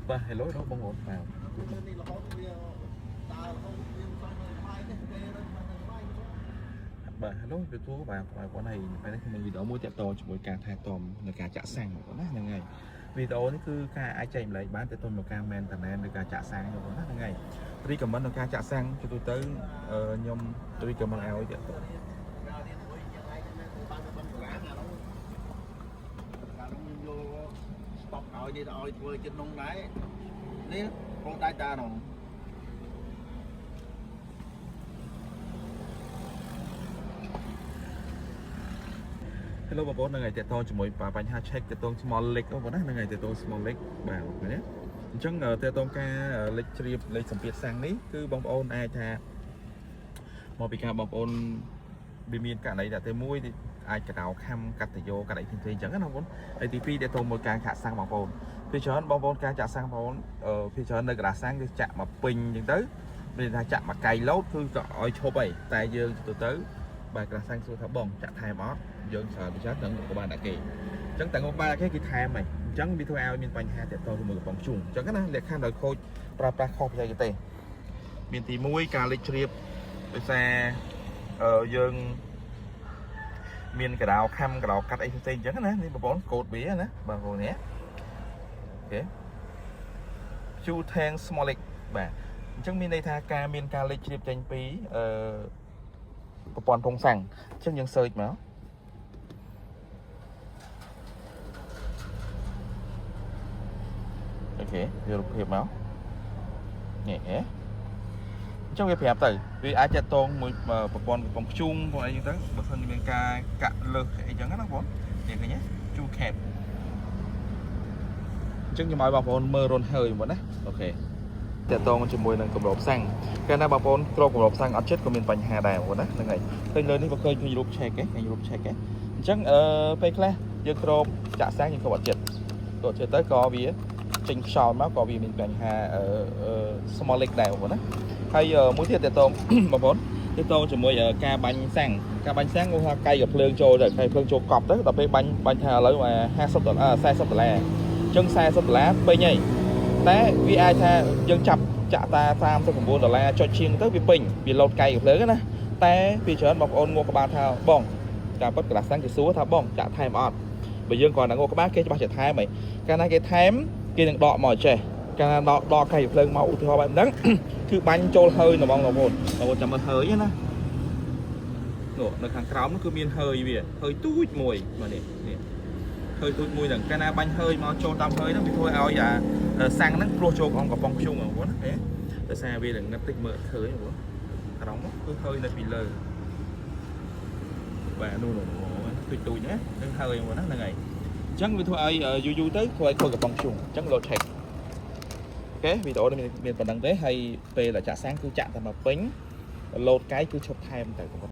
បាទ hello ដល់បងប្អូនបាទបាទ hello ទូទូបាទបងប្អូនហើយពេលនេះខ្ញុំមានវីដេអូមួយទាក់ទងជាមួយការថែទាំនិងការចាក់សាំងបងប្អូនណាហ្នឹងហើយវីដេអូនេះគឺការអាចចែកម្លែកបានទាក់ទងនឹងការ maintenance ឬការចាក់សាំងបងប្អូនណាហ្នឹងហើយរីកមិនក្នុងការចាក់សាំងជាទូទៅខ្ញុំរីកមិនឲ្យទាក់ទងស្បឲ្យនេះឲ្យធ្វើចិត្តនងដែរនេះបងដាច់តានោះ Hello បងប្អូនហ្នឹងហើយទាក់ទងជាមួយបញ្ហា check ទាក់ទង small leg បងប្អូនណាហ្នឹងហើយទាក់ទង small leg បាទឃើញទេអញ្ចឹងទាក់ទងការលេខជ្រាបលេខសម្ពាធសាំងនេះគឺបងប្អូនអាចថាមកពីការបងប្អូនវាមានករណីតែទី1អាចកដោខំកាត់តយោកាត់អីផ្សេងៗអញ្ចឹងណាបងប្អូនហើយទី2ទាក់ទងមួយការចាក់សាំងបងប្អូនពីច្រើនបងប្អូនការចាក់សាំងបងប្អូនពីច្រើននៅកដាសាំងគឺចាក់មកពេញអញ្ចឹងទៅមានថាចាក់មកកៃឡូតគឺក៏ឲ្យឈប់ហើយតែយើងទៅបាទកដាសាំងសួរថាបងចាក់ថែមអត់យើងច្រើនពីច្រើននឹងក៏បានតែគេអញ្ចឹងតែងបានតែគេគឺថែមហើយអញ្ចឹងវាធ្វើឲ្យមានបញ្ហាទាក់ទងជាមួយកំប៉ុងជុំអញ្ចឹងណាលក្ខខណ្ឌដោយខូចប្រើប្រាស់ខុសបច្ចេកទេសមានទី1ការលេចជ្រាបដោយសារយើងមានកដោខំកដោកាត់អីផ្សេងអញ្ចឹងណានេះបងប្អូនកូដវាណាបងប្អូននេះអូខេ Chu Tang Small Leg បាទអញ្ចឹងមានន័យថាមានការលេចជ្រាបចេញពីប្រព័ន្ធធុងសាំងអញ្ចឹងយើង search មកអូខេវារូបភាពមកនេះអញ្ចឹងវាប្រាប់ទៅវាអាចចាត់តងមួយប្រព័ន្ធកំប៉ុងខ្ជុំព្រោះអីចឹងទៅបើសិនមានការកាក់លើសអីចឹងណាបងប្អូននេះឃើញទេ Chu Cap អញ្ចឹងខ្ញុំឲ្យបងប្អូនមើលរុនហើយមកណាអូខេតាក់ទងជាមួយនឹងកម្របសាំងកាលណាបងប្អូនគ្របកម្របសាំងអត់ចិត្តក៏មានបញ្ហាដែរបងប្អូនណាហ្នឹងហើយឃើញលើនេះបើឃើញរូប check ទេឃើញរូប check ទេអញ្ចឹងពេលខ្លះយើងគ្របចាក់សាំងយើងគ្របអត់ចិត្តទៅក៏វាចេញខ្យល់មកក៏វាមានបញ្ហាsmall leg ដែរបងប្អូនណាហើយមួយទៀតតាក់ទងបងប្អូនតាក់ទងជាមួយការបាញ់សាំងឧទាហរណ៍កាយกับភ្លើងចូលទៅកាយភ្លើងចូលកប់ទៅដល់ពេលបាញ់ថាឥឡូវ$50 $40 អញ្ចឹង$40ពេញហើយតែវាអាចថាយើងចាប់ចាក់តា$39ចុចជាងទៅវាពេញវាលោតកាយกับភ្លើងណាតែពីច្រើនបងប្អូនងក់ក្បាលថាបងការពិតកន្លះសាំងគេសួរថាបងចាក់ថែមអត់បើយើងគ្រាន់តែងក់ក្បាលគេច្បាស់ជាថែមហើយកាលណាគេថែមគេនឹងដកមកចេះកាលណាដកកាយกับភ្លើងមកឧទាហរណ៍បែបហ្នឹងគឺបាញ់ចូលហើយហ្មងបងប្អូនចាំមើលហើយណានៅខាងក្រោមនោះគឺមានហើយវាហើយទូចមួយបាទនេះហើយទូចមួយហ្នឹងកាលណាបាញ់ហើយមកចូលតាមហើយហ្នឹងវាធ្វើឲ្យសាំងហ្នឹងព្រោះចូលក្នុងកំប៉ុងខ្ជុំបងប្អូនណាដោយសារវានឹងងឹតតិចមើលឃើញបងក្រោមនោះគឺហើយនៅពីលើបាទនោះទូចណានឹងហើយបងប្អូនណាហ្នឹងហើយអញ្ចឹងវាធ្វើឲ្យយូរទៅធ្វើឲ្យខូចកំប៉ុងខ្ជុំអញ្ចឹងលោតឆែកអូខេវីដេអូនេះមានប៉ុណ្្នឹងទេហើយពេលដែលចាក់សាំងគឺចាក់តែមកពេញលោតកាយគឺឈប់ថែមតែបងប្អូន